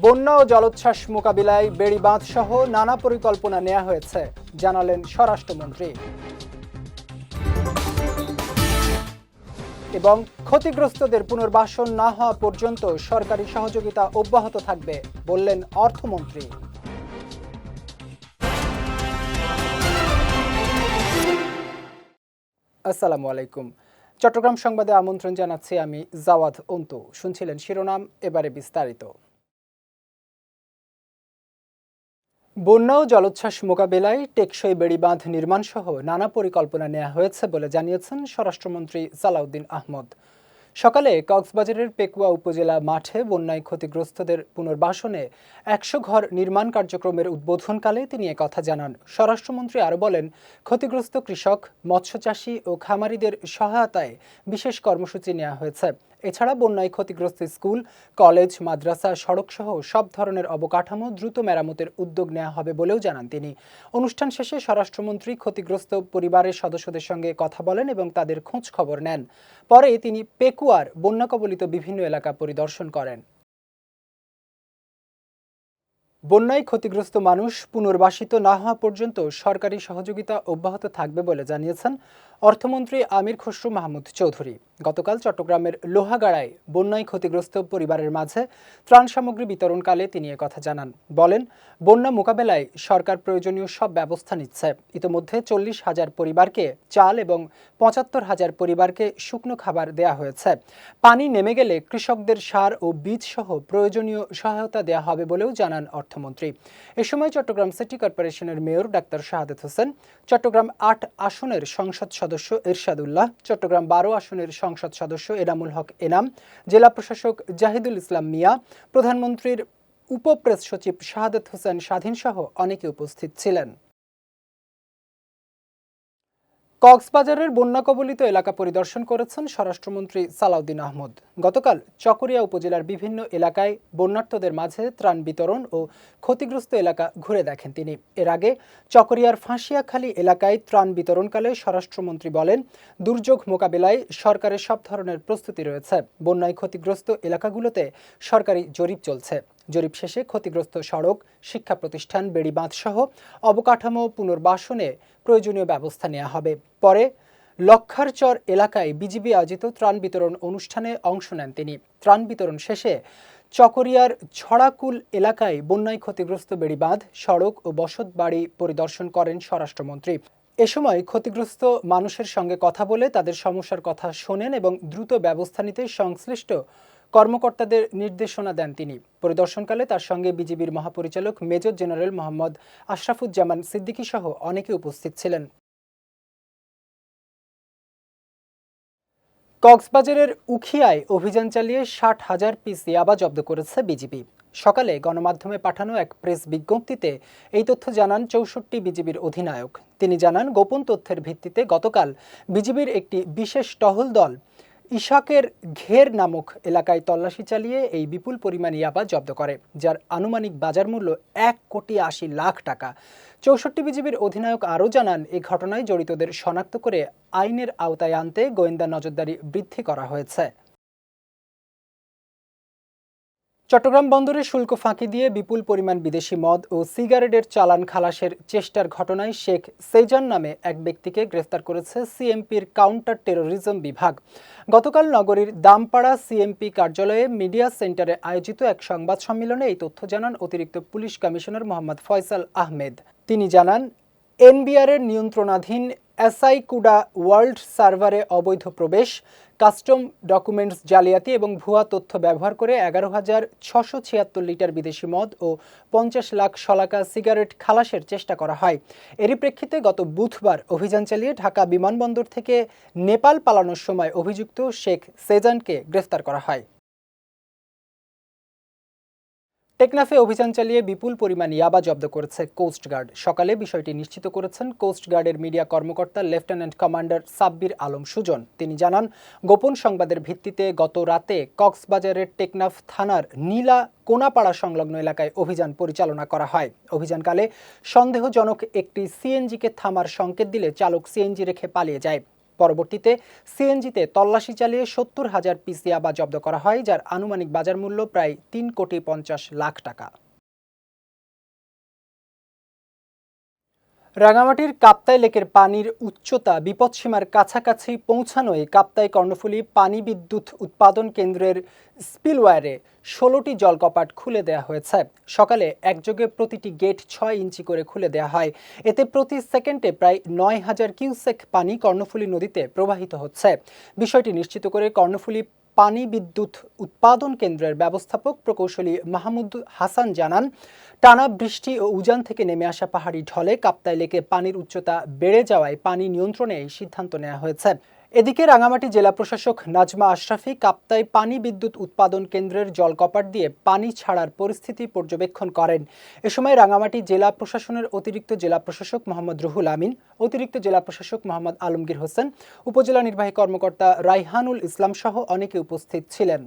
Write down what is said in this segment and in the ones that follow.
বন্যা ও জলোচ্ছ্বাস মোকাবিলায় বেড়িবাঁধ সহ নানা পরিকল্পনা নেওয়া হয়েছে, জানালেন স্বরাষ্ট্রমন্ত্রী। এবং ক্ষতিগ্রস্তদের পুনর্বাসন না হওয়া পর্যন্ত সরকারি সহযোগিতা অব্যাহত থাকবে বললেন অর্থমন্ত্রী। আসসালামু আলাইকুম। চট্টগ্রাম সংবাদে আমন্ত্রণ জানাচ্ছি আমি জাওয়াদ অন্তু। শুনছিলেন শিরোনাম, এবারে বিস্তারিত। বন্যা ও জলোচ্ছ্বাস মোকাবিলায় টেকসই বেড়িবাঁধ নির্মাণ সহ নানা পরিকল্পনা নেওয়া হয়েছে বলে জানিয়েছেন স্বরাষ্ট্রমন্ত্রী সালাউদ্দিন আহমদ। সকালে কক্সবাজারের পেকুয়া উপজেলা মাঠে বন্যায় ক্ষতিগ্রস্তদের পুনর্বাসনে ১০০ ঘর নির্মাণ কার্যক্রমের উদ্বোধনকালে তিনি একথা জানান। স্বরাষ্ট্রমন্ত্রী আরও বলেন, ক্ষতিগ্রস্ত কৃষক, মৎস্যচাষী ও খামারিদের সহায়তায় বিশেষ কর্মসূচি নেওয়া হয়েছে। এছাড়া বন্যায় ক্ষতিগ্রস্ত স্কুল, কলেজ, মাদ্রাসা, সড়কসহ সব ধরনের অবকাঠামো দ্রুত মেরামতের উদ্যোগ নেওয়া হবে বলেও জানান তিনি। অনুষ্ঠান শেষে স্বরাষ্ট্রমন্ত্রী ক্ষতিগ্রস্ত পরিবারের সদস্যদের সঙ্গে কথা বলেন এবং তাদের খোঁজ খবর নেন। পরে তিনি পেকুয়ার বন্যা কবলিত বিভিন্ন এলাকা পরিদর্শন করেন। বন্যায় ক্ষতিগ্রস্ত মানুষ পুনর্বাসিত না হওয়া পর্যন্ত সরকারি সহযোগিতা অব্যাহত থাকবে বলে জানিয়েছেন অর্থমন্ত্রী আমির খসরু মাহমুদ চৌধুরী। গতকাল চট্টগ্রামের লোহাগাড়ায় বন্যায় ক্ষতিগ্রস্ত পরিবারের মাঝে ত্রাণ সামগ্রী বিতরণকালে তিনি একথা জানান। বলেন, বন্যা মোকাবেলায় সরকার প্রয়োজনীয় সব ব্যবস্থা নিচ্ছে। ইতোমধ্যে ৪০,০০০ পরিবারকে চাল এবং ৭৫,০০০ পরিবারকে শুকনো খাবার দেয়া হয়েছে। পানি নেমে গেলে কৃষকদের সার ও বীজ সহ প্রয়োজনীয় সহায়তা দেয়া হবে বলেও জানান অর্থমন্ত্রী। এ সময় চট্টগ্রাম সিটি কর্পোরেশনের মেয়র ডাক্তার শাহাদাত হোসেন, চট্টগ্রাম ৮ আসনের সংসদ সদস্য এরশাদ উল্লাহ, চট্টগ্রাম ১২ আসনের সংসদ সদস্য এনামুল হক এনাম, জেলা প্রশাসক জাহিদুল ইসলাম মিয়া, প্রধানমন্ত্রীর উপপ্রেস সচিব শাহাদাত হোসেন স্বাধীন সহ অনেকে উপস্থিত ছিলেন। কক্সবাজারের বন্যা কবলিত এলাকা পরিদর্শন করেছেন স্বরাষ্ট্রমন্ত্রী সালাউদ্দিন আহমদ। গতকাল চকরিয়া উপজেলার বিভিন্ন এলাকায় বন্যার্তদের মাঝে ত্রাণ বিতরণ ও ক্ষতিগ্রস্ত এলাকা ঘুরে দেখেন তিনি। এর আগে চকরিয়ার ফাঁসিয়াখালী এলাকায় ত্রাণ বিতরণকালে স্বরাষ্ট্রমন্ত্রী বলেন, দুর্যোগ মোকাবিলায় সরকারের সব ধরনের প্রস্তুতি রয়েছে। বন্যায় ক্ষতিগ্রস্ত এলাকাগুলোতে সরকারি জরিপ চলছে। জরিপ শেষে ক্ষতিগ্রস্ত সড়ক, শিক্ষা প্রতিষ্ঠান, বেড়িবাঁধ সহ অবকাঠামো পুনর্বাসনে প্রয়োজনীয় ব্যবস্থা নেওয়া হবে। পরে লক্ষারচর এলাকায় বিজিবি আয়োজিত ত্রাণ বিতরণ অনুষ্ঠানে অংশ নেন তিনি। ত্রাণ বিতরণ শেষে চকরিয়ার ছড়াকুল এলাকায় বন্যায় ক্ষতিগ্রস্ত বেড়িবাঁধ, সড়ক ও বসত বাড়ি পরিদর্শন করেন স্বরাষ্ট্রমন্ত্রী। এ সময় ক্ষতিগ্রস্ত মানুষের সঙ্গে কথা বলে তাদের সমস্যার কথা শোনেন এবং দ্রুত ব্যবস্থা নিতে সংশ্লিষ্ট কর্মকর্তাদের নির্দেশনা দেন তিনি। পরিদর্শনকালে তার সঙ্গে বিজিবির মহাপরিচালক মেজর জেনারেল মোহাম্মদ আশরাফুজ্জামান সিদ্দিকী সহ অনেকে উপস্থিত ছিলেন। কক্সবাজারের উখিয়ায় অভিযান চালিয়ে ৬০,০০০ পিস ইয়াবা জব্দ করেছে বিজিবি। সকালে গণমাধ্যমে পাঠানো এক প্রেস বিজ্ঞপ্তিতে এই তথ্য জানান ৬৪ বিজিবির অধিনায়ক। তিনি জানান, গোপন তথ্যের ভিত্তিতে গতকাল বিজিবির একটি বিশেষ টহল দল ইশাকের ঘের নামক এলাকায় তল্লাশি চালিয়ে এই বিপুল পরিমাণ ইয়াবা জব্দ করে, যার আনুমানিক বাজার মূল্য ১,৮০,০০,০০০ টাকা। ৬৪ বিজিবির অধিনায়ক আরও জানান, এই ঘটনায় জড়িতদের শনাক্ত করে আইনের আওতায় আনতে গোয়েন্দা নজরদারি বৃদ্ধি করা হয়েছে। চট্টগ্রাম বন্দরে শুল্ক ফাঁকি দিয়ে বিপুল পরিমাণ বিদেশি মদ ও সিগারেটের চালান খালাসের চেষ্টার ঘটনায় শেখ সেজান নামে এক ব্যক্তিকে গ্রেফতার করেছে সিএমপির কাউন্টার টেরোরিজম বিভাগ। গতকাল নগরীর দামপাড়া সিএমপি কার্যালয়ে মিডিয়া সেন্টারে আয়োজিত এক সংবাদ সম্মেলনে এই তথ্য জানান অতিরিক্ত পুলিশ কমিশনার মোহাম্মদ ফয়সাল আহমেদ। তিনি জানান, এনবিআরের নিয়ন্ত্রণাধীন এসআইকুডা ওয়ার্ল্ড সার্ভারে অবৈধ প্রবেশ, কাস্টম ডকুমেন্টস জালিয়াতি এবং ভুয়া তথ্য ব্যবহার করে ১১,৬৭৬ লিটার বিদেশি মদ ও ৫০ লাখ শলাকা সিগারেট খালাসের চেষ্টা করা হয়। এরই প্রেক্ষিতে গত বুধবার অভিযান চালিয়ে ঢাকা বিমানবন্দর থেকে নেপাল পালানোর সময় অভিযুক্ত শেখ সেজানকে গ্রেফতার করা হয়। টেকনাফে অভিযান চালিয়ে বিপুল পরিমাণ ইয়াবা জব্দ করেছে কোস্টগার্ড। সকালে বিষয়টি নিশ্চিত করেছেন কোস্টগার্ডের মিডিয়া কর্মকর্তা লেফটেন্যান্ট কমান্ডার সাব্বির আলম সুজন। তিনি জানান, গোপন সংবাদের ভিত্তিতে গত রাতে কক্সবাজারের টেকনাফ থানার নীলা কোনাপাড়া সংলগ্ন এলাকায় অভিযান পরিচালনা করা হয়। অভিযানকালে সন্দেহজনক একটি সিএনজিকে থামার সংকেত দিলে চালক সিএনজি রেখে পালিয়ে যায়। পরবর্তীতে সিএনজিতে তল্লাশি চালিয়ে ৭০,০০০ পিস ইয়াবা জব্দ করা হয়, যার আনুমানিক বাজার মূল্য প্রায় ৩,৫০,০০,০০০ টাকা। রাঙামাটির কাপ্তাই লেকের পানির উচ্চতা বিপদসীমার কাছাকাছি পৌঁছানোয় কাপ্তাই কর্ণফুলী পানি বিদ্যুৎ উৎপাদন কেন্দ্রের স্পিলওয়্যারে ১৬টি জলকপাট খুলে দেওয়া হয়েছে। সকালে একযোগে প্রতিটি গেট ৬ ইঞ্চি করে খুলে দেওয়া হয়। এতে প্রতি সেকেন্ডে প্রায় ৯,০০০ কিউসেক পানি কর্ণফুলী নদীতে প্রবাহিত হচ্ছে। বিষয়টি নিশ্চিত করে কর্ণফুলী পানি বিদ্যুৎ উৎপাদন কেন্দ্রের ব্যবস্থাপক প্রকৌশলী মাহমুদ হাসান জানান, টানা বৃষ্টি ও উজান থেকে নেমে আসা পাহাড়ি ঢলে কাপ্তাই লেকে পানির উচ্চতা বেড়ে যাওয়ায় পানি নিয়ন্ত্রণে এই সিদ্ধান্ত নেওয়া হয়েছে। এদিকে রাঙামাটি জেলা প্রশাসক নাজমা আশরাফি কাপ্তাই পানি বিদ্যুৎ উৎপাদন কেন্দ্রের জলকপাট দিয়ে পানি ছাড়ার পরিস্থিতি পর্যবেক্ষণ করেন। এ সময় রাঙামাটি জেলা প্রশাসনের অতিরিক্ত জেলা প্রশাসক মোহাম্মদ রুহুল আমিন, অতিরিক্ত জেলা প্রশাসক মোহাম্মদ আলমগীর হোসেন, উপজেলা নির্বাহী কর্মকর্তা রাইহানুল ইসলাম সহ অনেকে উপস্থিত ছিলেন।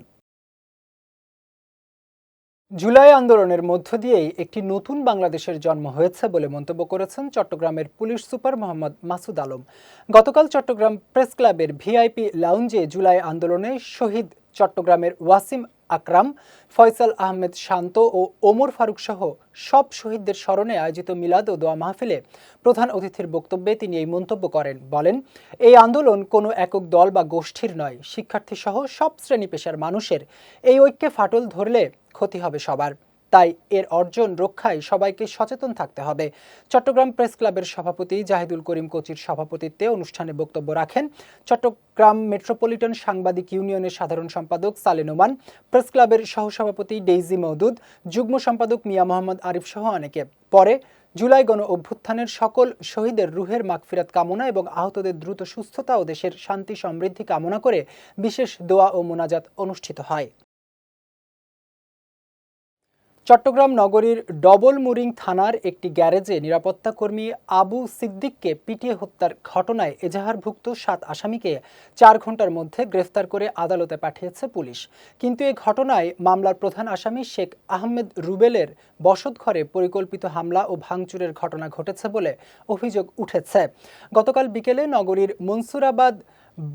জুলাই আন্দোলনের মধ্য দিয়েই একটি নতুন বাংলাদেশের জন্ম হয়েছে বলে মন্তব্য করেছেন চট্টগ্রামের পুলিশ সুপার মোহাম্মদ মাসুদ আলম। গতকাল চট্টগ্রাম প্রেস ক্লাবের ভিআইপি লাউঞ্জে জুলাই আন্দোলনে শহীদ চট্টগ্রামের ওয়াসিম আকরাম, ফয়সাল আহমেদ শান্ত ও ওমর ফারুক সহ সব শহীদদের স্মরণে আয়োজিত মিলাদ ও দোয়া মাহফিলে প্রধান অতিথির বক্তব্যে তিনি এই মন্তব্য করেন। বলেন, এই আন্দোলন কোনো একক দল বা গোষ্ঠীর নয়, শিক্ষার্থী সহ সব শ্রেণী পেশার মানুষের। এই ঐক্যে ফাটল ধরলে ক্ষতি হবে সবার, তাই এর অর্জন রক্ষায় সবাইকে সচেতন থাকতে হবে। চট্টগ্রাম প্রেস ক্লাবের সভাপতি জাহিদুল করিম কোচির সভাপতিত্বে অনুষ্ঠানে বক্তব্য রাখেন চট্টগ্রাম মেট্রোপলিটন সাংবাদিক ইউনিয়নের সাধারণ সম্পাদক সালে নোমান, প্রেস ক্লাবের সহসভাপতি ডেইজি মওদুদ, যুগ্ম সম্পাদক মিয়া মোহাম্মদ আরিফ সহ অনেকে। পরে জুলাই গণ অভ্যুত্থানের সকল শহীদের রুহের মাগফিরাত কামনা এবং আহতদের দ্রুত সুস্থতা ও দেশের শান্তি সমৃদ্ধি কামনা করে বিশেষ দোয়া ও মোনাজাত অনুষ্ঠিত হয়। চট্টগ্রাম নগরীর ডবল মুরিং থানার একটি গ্যারেজে নিরাপত্তা কর্মী আবু সিদ্দিককে পিটিয়ে হত্যার ঘটনায় এজাহারভুক্ত ৭ আসামিকে ৪ ঘন্টার মধ্যে গ্রেফতার করে আদালতে পাঠিয়েছে পুলিশ। কিন্তু এই ঘটনায় মামলার প্রধান আসামি শেখ আহমেদ রুবেলের বসতঘরে পরিকল্পিত হামলা ও ভাঙচুরের ঘটনা ঘটেছে বলে অভিযোগ উঠেছে। গতকাল বিকেলে নগরীর মনসুরাবাদ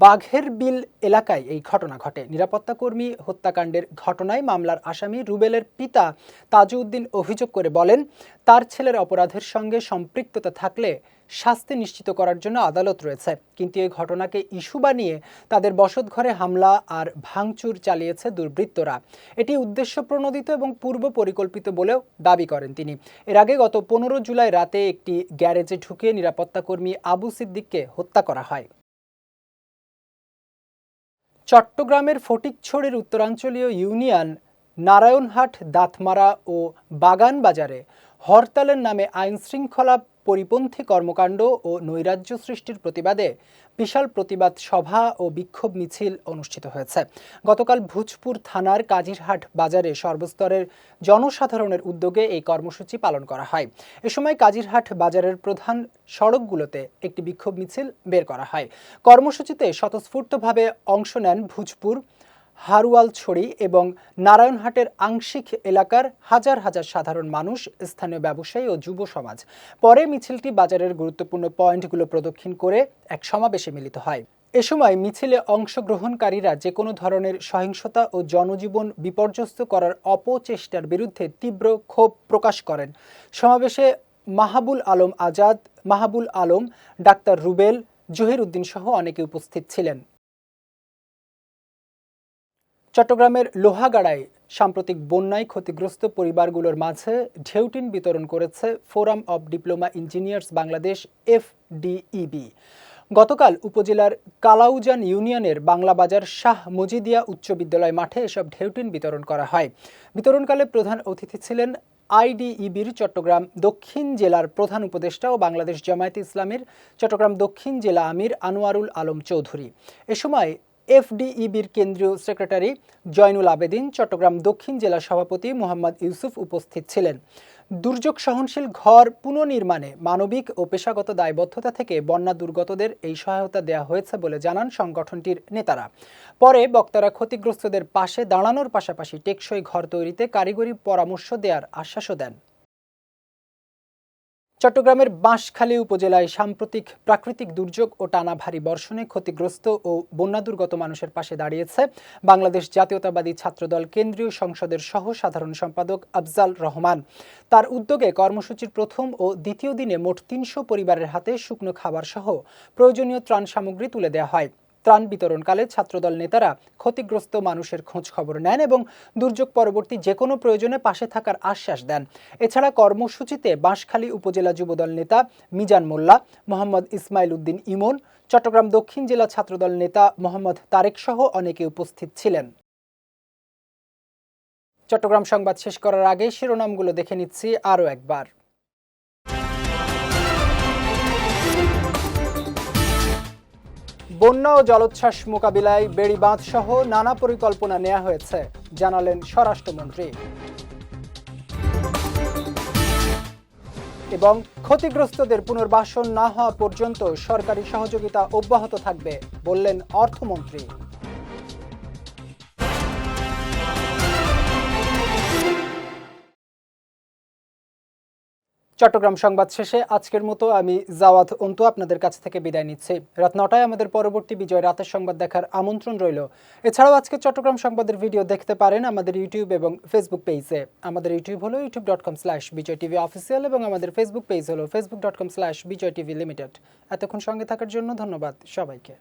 বাঘের বিল এলাকায় এই ঘটনা ঘটে। নিরাপত্তা কর্মী হত্যাকাণ্ডের ঘটনায় মামলার আসামি রুবেলের পিতা তাজউদ্দিন অভিযোগ করে বলেন, তার ছেলের অপরাধের সঙ্গে সম্পৃক্ততা থাকলে শাস্তি নিশ্চিত করার জন্য আদালত রয়েছে, কিন্তু এই ঘটনাকে ইস্যু বানিয়ে তাদের বসতঘরে হামলা আর ভাঙচুর চালিয়েছে দুর্বৃত্তরা। এটি উদ্দেশ্যপ্রণোদিত এবং পূর্ব পরিকল্পিত বলেও দাবি করেন তিনি। এর আগে গত 15 জুলাই রাতে একটি গ্যারেজে ঢুকে নিরাপত্তা কর্মী আবু সিদ্দিককে হত্যা করা হয়। চট্টগ্রামের ফটিকছড়ির উত্তরাঞ্চলীয় ইউনিয়ন নারায়ণহাট, দাঁতমারা ও বাগান বাজারে হরতালের নামে আইনশৃঙ্খলা পরিপন্থী কর্মকাণ্ড ও নৈরাজ্য সৃষ্টির প্রতিবাদে বিশাল প্রতিবাদ সভা ও বিক্ষোভ মিছিল অনুষ্ঠিত হয়েছে। গতকাল ভূজপুর থানার কাজিরহাট বাজারে সর্বস্তরের জনসাধারণের উদ্যোগে এই কর্মসূচি পালন করা হয়। এ সময় কাজিরহাট বাজারের প্রধান সড়কগুলোতে একটি বিক্ষোভ মিছিল বের করা হয়। কর্মসূচিতে স্বতঃস্ফূর্তভাবে অংশ নেন ভূজপুর, হারুয়ালছড়ি এবং নারায়ণহাটের আংশিক এলাকার হাজার হাজার সাধারণ মানুষ, স্থানীয় ব্যবসায়ী ও যুব সমাজ। পরে মিছিলটি বাজারের গুরুত্বপূর্ণ পয়েন্টগুলো প্রদক্ষিণ করে এক সমাবেশে মিলিত হয়। এ সময় মিছিলে অংশগ্রহণকারীরা যে কোনো ধরনের সহিংসতা ও জনজীবন বিপর্যস্ত করার অপচেষ্টার বিরুদ্ধে তীব্র ক্ষোভ প্রকাশ করেন। সমাবেশে মাহাবুল আলম আজাদ, মাহাবুল আলম, ডাক্তার রুবেল, জহির উদ্দিন সহ অনেকে উপস্থিত ছিলেন। চট্টগ্রামের লোহাগাড়ায় সাম্প্রতিক বন্যায় ক্ষতিগ্রস্ত পরিবারগুলোর মাঝে ঢেউটিন বিতরণ করেছে forum of diploma engineers Bangladesh FDEB। গতকাল উপজেলার কালাউজান ইউনিয়নের বাংলাবাজার শাহ মজিদিয়া উচ্চ বিদ্যালয় মাঠে এসব ঢেউটিন বিতরণ করা হয়। বিতরণকালে প্রধান অতিথি ছিলেন IDEBর চট্টগ্রাম দক্ষিণ জেলার প্রধান উপদেষ্টা ও বাংলাদেশ জামায়াতে ইসলামীর চট্টগ্রাম দক্ষিণ জেলা আমির আনোয়ারুল আলম চৌধুরী। এ সময় FDEBর কেন্দ্রীয় সেক্রেটারি জয়নুল আবেদিন, চট্টগ্রাম দক্ষিণ জেলা সভাপতি মোহাম্মদ ইউসুফ উপস্থিত ছিলেন। দুর্যোগ সহনশীল ঘর পুনর্নির্মাণে মানবিক ও পেশাগত দায়বদ্ধতা থেকে বন্যা দুর্গতদের এই সহায়তা দেওয়া হয়েছে বলে জানান সংগঠনটির নেতারা। পরে বক্তারা ক্ষতিগ্রস্তদের পাশে দাঁড়ানোর পাশাপাশি টেকসই ঘর তৈরিতে কারিগরি পরামর্শ দেওয়ার আশ্বাসও দেন। চট্টগ্রামের বাঁশখালী উপজেলায় সাম্প্রতিক প্রাকৃতিক দুর্যোগ ও টানা ভারী বর্ষণে ক্ষতিগ্রস্ত ও বন্যাদুর্গত মানুষের পাশে দাঁড়িয়েছে বাংলাদেশ জাতীয়তাবাদী ছাত্রদল কেন্দ্রীয় সংসদের সহ সাধারণ সম্পাদক আফজাল রহমান। তার উদ্যোগে কর্মসূচির প্রথম ও দ্বিতীয় দিনে মোট ৩০০ পরিবারের হাতে শুকনো খাবার সহ প্রয়োজনীয় ত্রাণ সামগ্রী তুলে দেওয়া হয়। ত্রাণ বিতরণকালে ছাত্রদল নেতারা ক্ষতিগ্রস্ত মানুষের খোঁজ খবর নেন এবং দুর্যোগ পরবর্তী যে কোনো প্রয়োজনে পাশে থাকার আশ্বাস দেন। এছাড়া কর্মসূচিতে বাঁশখালী উপজেলা যুবদল নেতা মিজান মোল্লা, মোহাম্মদ ইসমাইল উদ্দিন ইমন, চট্টগ্রাম দক্ষিণ জেলা ছাত্রদল নেতা মোহাম্মদ তারেক সহ অনেকে উপস্থিত ছিলেন। চট্টগ্রাম সংবাদ শেষ করার আগে শিরোনামগুলো দেখে নিচ্ছি আরও একবার। বন্যা ও জলোচ্ছ্বাস মোকাবিলায় বেড়িবাঁধ সহ নানা পরিকল্পনা নেওয়া হয়েছে, জানালেন স্বরাষ্ট্রমন্ত্রী। এবং ক্ষতিগ্রস্তদের পুনর্বাসন না হওয়া পর্যন্ত সরকারি সহযোগিতা অব্যাহত থাকবে, বললেন অর্থমন্ত্রী। চট্টগ্রাম সংবাদ শেষে আজকের মতো আমি জাওয়াদ অন্তু আপনাদের কাছ থেকে বিদায় নিচ্ছি। রাত 9টায় আমাদের পরবর্তী বিজয় রাতের সংবাদ দেখার আমন্ত্রণ রইল। এছাড়াও আজকে চট্টগ্রাম সংবাদের ভিডিও দেখতে পারেন আমাদের ইউটিউব এবং ফেসবুক পেজে। আমাদের ইউটিউব হলো youtube.com/BJTV অফিসিয়াল এবং আমাদের ফেসবুক পেজ হলো facebook.com/BJTV লিমিটেড। এতক্ষণ সঙ্গে থাকার জন্য ধন্যবাদ সবাইকে।